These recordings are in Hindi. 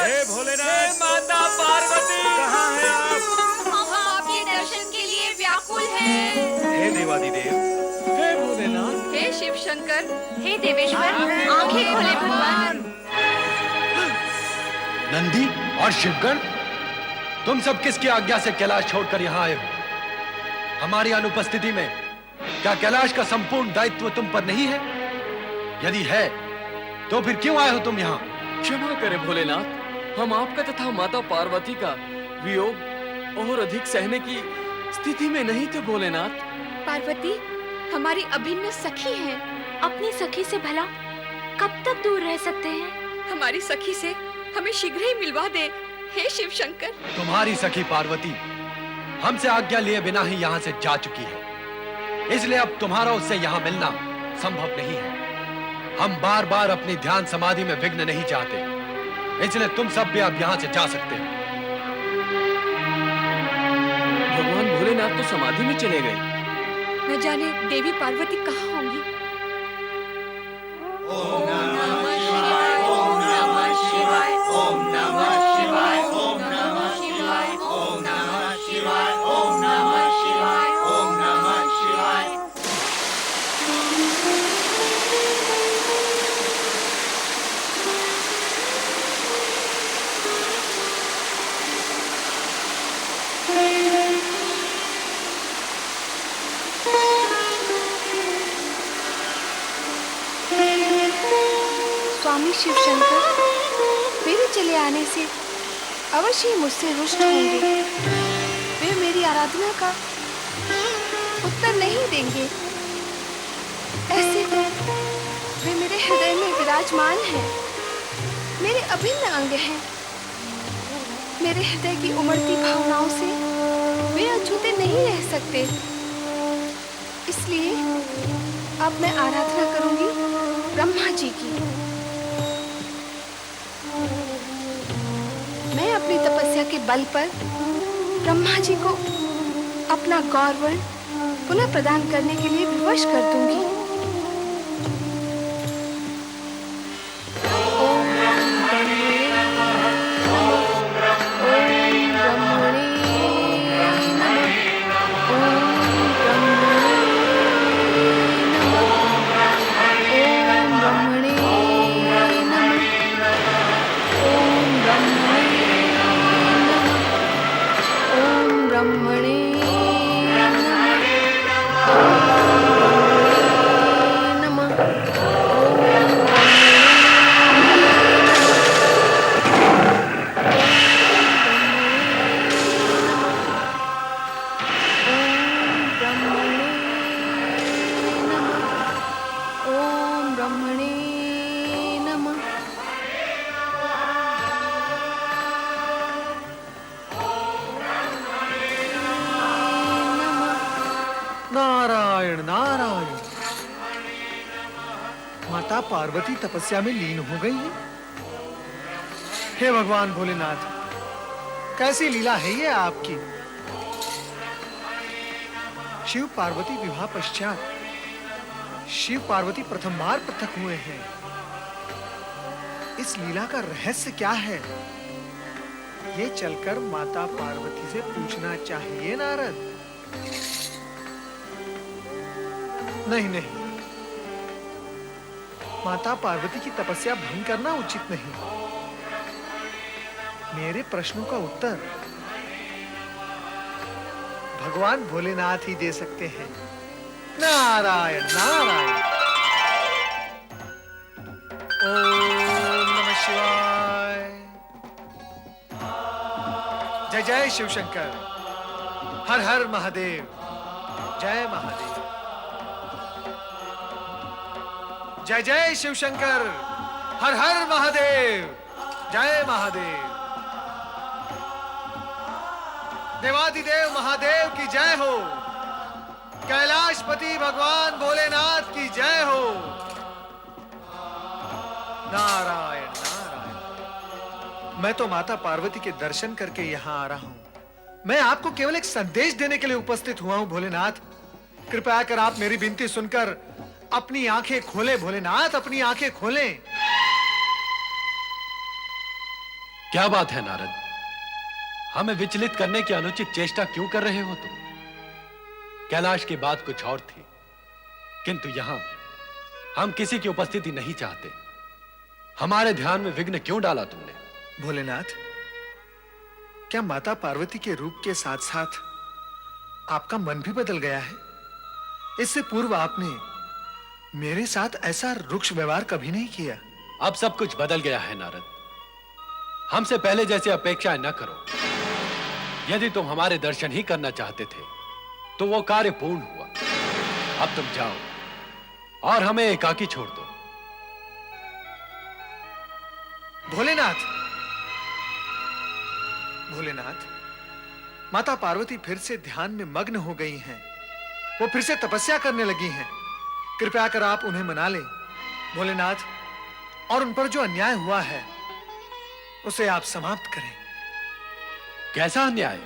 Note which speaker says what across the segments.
Speaker 1: हे भोलेनाथ,
Speaker 2: माता पार्वती,
Speaker 1: कहाँ हैं आप?
Speaker 3: हम आपके दर्शन के लिए व्याकुल हैं।
Speaker 1: हे देवादिदेव,
Speaker 2: हे भोलेनाथ,
Speaker 3: हे शिव शंकर, हे देवेश्वर, आंखें खोले भगवान।
Speaker 4: नंदी और शिवगण, तुम सब किसकी आज्ञा से कैलाश छोड़कर यहाँ आए हो? हमारी अनुपस्थिति में क्या कैलाश का संपूर्ण दायित्व तुम पर नहीं है? यदि है तो फिर क्यों आए हो तुम यहाँ?
Speaker 2: क्षमा करें भोलेनाथ, हम आपका तथा माता पार्वती का वियोग और अधिक सहने की स्थिति में नहीं थे भोलेनाथ।
Speaker 3: पार्वती हमारी अभिन्न सखी है। अपनी सखी से भला कब तक दूर रह सकते हैं? हमारी सखी से हमें शीघ्र ही मिलवा दे, हे शिव शंकर।
Speaker 4: तुम्हारी सखी पार्वती हमसे आज्ञा लिए बिना ही यहाँ से जा चुकी है, इसलिए अब तुम्हारा उससे यहाँ मिलना संभव नहीं है। हम बार बार अपनी ध्यान समाधि में विघ्न नहीं चाहते, इसलिए तुम सब भी अब यहाँ से जा सकते हो।
Speaker 2: भगवान भोलेनाथ तो समाधि में चले गए।
Speaker 3: न जाने देवी पार्वती कहाँ होंगी। ओम नमः शिवाय, ओम नमः शिवाय, ओम नमः शिवाय, ओम नमः शिवाय, ओम नमः शिवाय, ओम नमः शिवाय, ओम नमः शिवाय। स्वामी शिव शंकर मेरे चले आने से अवश्य ही मुझसे रुष्ट होंगे। वे मेरी आराधना का उत्तर नहीं देंगे। ऐसे तो वे मेरे हृदय में विराजमान हैं, मेरे अभिन्न अंग हैं। मेरे हृदय की उमड़ती भावनाओं से वे अछूते नहीं रह सकते। इसलिए अब मैं आराधना करूंगी ब्रह्मा जी की। मैं अपनी तपस्या के बल पर ब्रह्मा जी को अपना गौरवर्ण पुनः प्रदान करने के लिए विवश कर दूंगी।
Speaker 5: नारायण नारायण, माता पार्वती तपस्या में लीन हो गई है। हे भगवान भोलेनाथ, कैसी लीला है ये आपकी। शिव पार्वती विवाह पश्चात शिव पार्वती प्रथम बार पृथक हुए हैं। इस लीला का रहस्य क्या है, ये चलकर माता पार्वती से पूछना चाहिए नारद। नहीं नहीं, माता पार्वती की तपस्या भंग करना उचित नहीं। मेरे प्रश्नों का उत्तर भगवान भोलेनाथ ही दे सकते हैं। नारायण नारायण। ओम नमः शिवाय। जय जय शिव शंकर, हर हर महादेव, जय महादेव। जय जय शिव शंकर, हर हर महादेव, जय महादेव। देवादिदेव महादेव की जय हो। कैलाशपति भगवान भोलेनाथ की जय हो। नारायण नारायण। मैं तो माता पार्वती के दर्शन करके यहाँ आ रहा हूँ। मैं आपको केवल एक संदेश देने के लिए उपस्थित हुआ हूँ भोलेनाथ। कृपया कर आप मेरी विनती सुनकर अपनी आंखें खोलें भोलेनाथ, अपनी आंखें खोलें।
Speaker 4: क्या बात है नारद? हमें विचलित करने की अनुचित चेष्टा क्यों कर रहे हो तुम? कैलाश की बात कुछ और थी, किंतु यहां हम किसी की उपस्थिति नहीं चाहते। हमारे ध्यान में विघ्न क्यों डाला तुमने?
Speaker 5: भोलेनाथ, क्या माता पार्वती के रूप के साथ साथ आपका मन भी बदल गया है? इससे पूर्व आपने मेरे साथ ऐसा रुक्ष व्यवहार कभी नहीं किया।
Speaker 4: अब सब कुछ बदल गया है नारद। हमसे पहले जैसे अपेक्षाएं न करो। यदि तुम हमारे दर्शन ही करना चाहते थे तो वो कार्य पूर्ण हुआ। अब तुम जाओ और हमें एकाकी छोड़ दो।
Speaker 5: भोलेनाथ, भोलेनाथ, माता पार्वती फिर से ध्यान में मग्न हो गई हैं। वो फिर से तपस्या करने लगी हैं। कृपया कर आप उन्हें मना लें भोलेनाथ, और उन पर जो अन्याय हुआ है उसे आप समाप्त करें।
Speaker 4: कैसा अन्याय?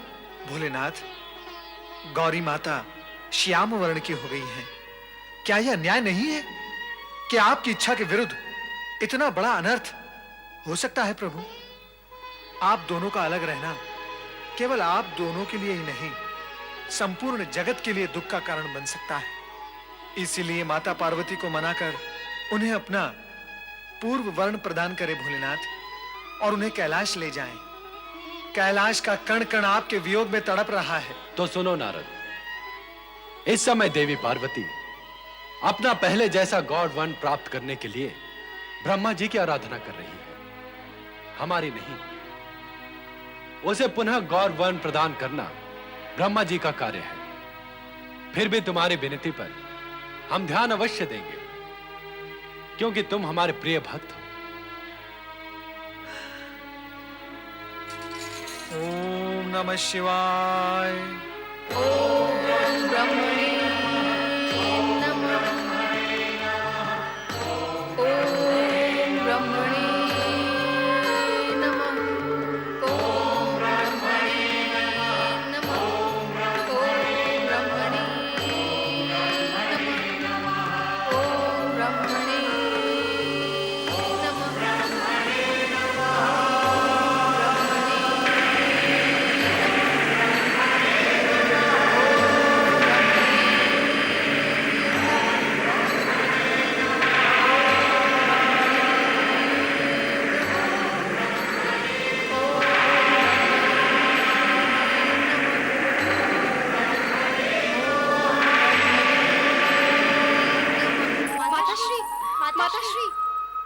Speaker 5: भोलेनाथ, गौरी माता श्याम वर्ण की हो गई हैं। क्या यह अन्याय नहीं है कि आपकी इच्छा के विरुद्ध इतना बड़ा अनर्थ हो सकता है? प्रभु, आप दोनों का अलग रहना केवल आप दोनों के लिए ही नहीं, संपूर्ण जगत के लिए दुख का कारण बन सकता है। इसीलिए माता पार्वती को मनाकर उन्हें अपना पूर्व वर्ण प्रदान करें भोलेनाथ, और उन्हें कैलाश ले जाएं। कैलाश का कण कण आपके वियोग में तड़प रहा है।
Speaker 4: तो सुनो नारद, इस समय देवी पार्वती अपना पहले जैसा गौर वर्ण प्राप्त करने के लिए ब्रह्मा जी की आराधना कर रही है, हमारी नहीं। उसे पुनः गौर वर्ण प्रदान करना ब्रह्मा जी का कार्य है। फिर भी तुम्हारी विनती पर हम ध्यान अवश्य देंगे, क्योंकि तुम हमारे प्रिय भक्त हो।
Speaker 5: ओम नमः शिवाय।
Speaker 3: ओम ब्रह्मणे नमः। ओम ब्रह्मणे नमः। ओम ब्रह्मणे नमः। ओम ब्रह्मणे नमः। ओम ब्रह्मणे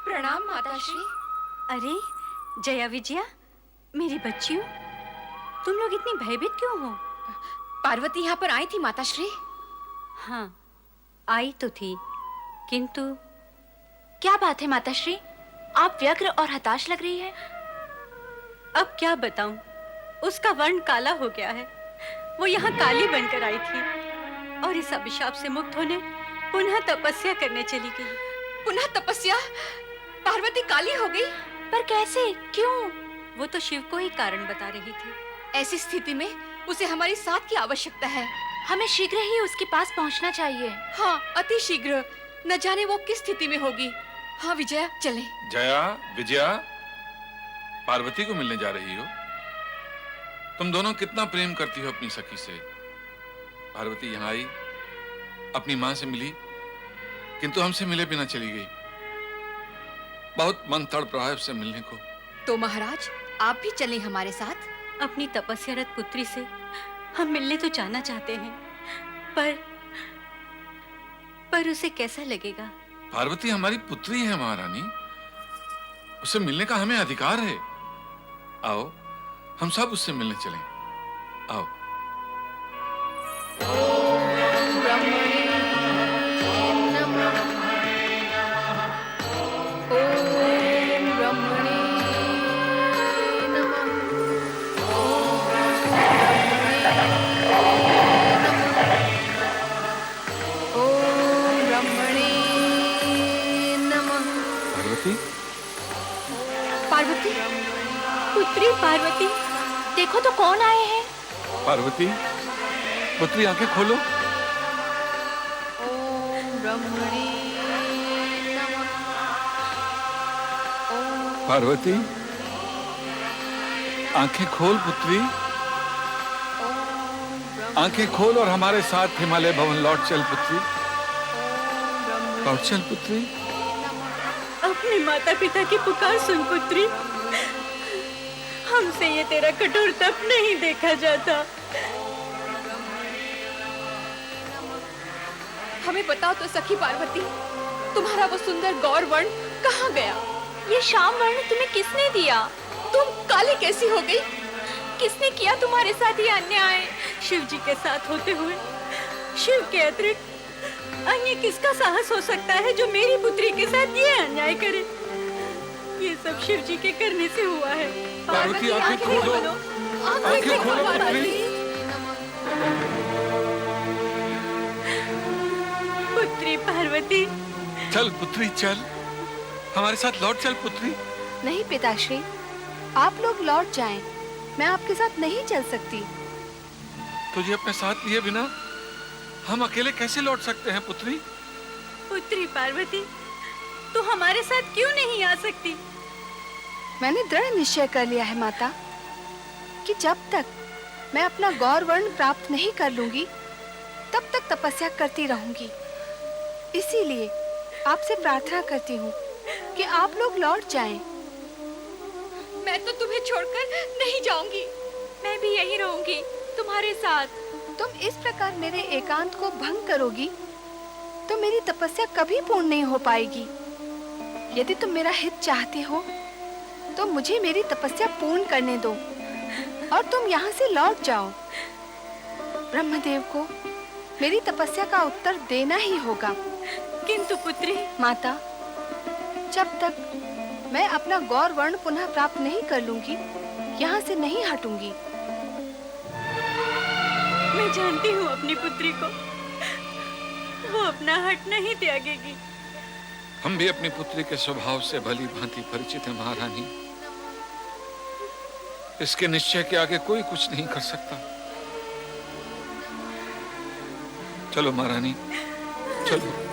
Speaker 3: प्रणाम माताश्री।
Speaker 6: अरे जया विजया, मेरी बच्चियों, तुम लोग इतनी भयभीत क्यों हो?
Speaker 3: पार्वती यहाँ पर आई थी माताश्री।
Speaker 6: हाँ, आई तो थी, किंतु
Speaker 3: क्या बात है माताश्री, आप व्यग्र और हताश लग रही है।
Speaker 6: अब क्या बताऊं, उसका वर्ण काला हो गया है। वो यहाँ काली बनकर आई थी और इस अभिशाप से मुक्त होने पुनः तपस्या करने चली गई।
Speaker 3: पुनः तपस्या? पार्वती काली हो गई? पर कैसे, क्यों?
Speaker 6: वो तो शिव को ही कारण बता रही थी।
Speaker 3: ऐसी स्थिति में उसे हमारी साथ की आवश्यकता है। हमें शीघ्र ही उसके पास पहुंचना चाहिए। हाँ, अति शीघ्र। न जाने वो किस स्थिति में होगी। हाँ विजया, चलें।
Speaker 1: जया, विजया, पार्वती को मिलने जा रही हो? तुम दोनों कितना प्रेम करती हो अपनी सखी से। पार्वती यहाँ आई, अपनी माँ से मिली, किंतु हमसे मिले बिना चली गई। बहुत मन तड़प रहा है उससे मिलने को।
Speaker 3: तो महाराज, आप भी चलें हमारे साथ।
Speaker 6: अपनी तपस्यारत पुत्री से हम मिलने तो जाना चाहते हैं, पर उसे कैसा लगेगा?
Speaker 1: पार्वती हमारी पुत्री है महारानी, उससे मिलने का हमें अधिकार है। आओ, हम सब उससे मिलने चलें। आओ।
Speaker 3: ओम ब्रह्मणे नमः। ओम ब्रह्मणे नमः। ओम ब्रह्मणे नमः।
Speaker 1: पार्वती,
Speaker 3: पार्वती,
Speaker 6: पुत्री पार्वती,
Speaker 3: देखो तो कौन आए हैं।
Speaker 1: पार्वती, पुत्री आंखें खोलो।
Speaker 3: ओम ब्रह्मणे नमः। ओम
Speaker 1: पार्वती, आंखें खोल पुत्री, आंखें खोल और हमारे साथ हिमालय भवन लौट चल पुत्री, लौट चल पुत्री।
Speaker 6: अपने माता पिता की पुकार सुन पुत्री। हमसे ये तेरा कठोर तप नहीं देखा जाता।
Speaker 3: हमें बताओ तो सखी पार्वती, तुम्हारा वो सुंदर गौर वर्ण कहाँ गया? ये श्याम वर्ण तुम्हें किसने दिया? तुम काली कैसी हो गई? किसने किया तुम्हारे साथ ये अन्याय?
Speaker 6: शिव जी के साथ होते हुए शिव के अतिरिक्त अन्य किसका साहस हो सकता है जो मेरी पुत्री के साथ ये अन्याय करे? ये सब शिव जी के करने से हुआ है।
Speaker 1: पार्वती आंखें खोलो, आंखें खोलो पुत्री।
Speaker 6: पुत्री पार्वती,
Speaker 1: चल पुत्री चल, हमारे साथ लौट चल पुत्री।
Speaker 3: नहीं पिताश्री, आप लोग लौट जाएं। मैं आपके साथ नहीं चल सकती।
Speaker 1: तुझे अपने साथ लिए बिना हम अकेले कैसे लौट सकते हैं पुत्री?
Speaker 6: पुत्री पार्वती, तू हमारे साथ क्यों नहीं आ सकती?
Speaker 3: मैंने दृढ़ निश्चय कर लिया है माता कि जब तक मैं अपना गौर वर्ण प्राप्त नहीं कर लूंगी तब तक तपस्या करती रहूंगी। इसीलिए आपसे प्रार्थना करती हूँ कि आप लोग लौट जाएं। मैं तो तुम्हें छोड़कर नहीं जाऊंगी। मैं भी यहीं रहूंगी तुम्हारे साथ। तुम इस प्रकार मेरे एकांत को भंग करोगी तो मेरी तपस्या कभी पूर्ण नहीं हो पाएगी। यदि तुम मेरा हित चाहते हो तो मुझे मेरी तपस्या पूर्ण करने दो और तुम यहाँ से लौट जाओ। ब्रह्मदेव को मेरी तपस्या का उत्तर देना ही होगा।
Speaker 6: किंतु पुत्री,
Speaker 3: माता, जब तक मैं अपना गौर वर्ण पुनः प्राप्त नहीं कर लूंगी यहाँ से नहीं हटूंगी।
Speaker 6: मैं जानती हूँ अपनी पुत्री को, वो अपना हट नहीं त्यागेगी।
Speaker 1: हम भी अपनी पुत्री के स्वभाव से भली भांति परिचित हैं महारानी। इसके निश्चय के आगे कोई कुछ नहीं कर सकता। चलो महारानी, चलो।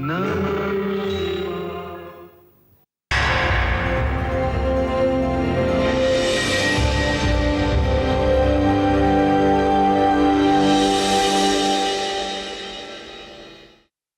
Speaker 5: नमः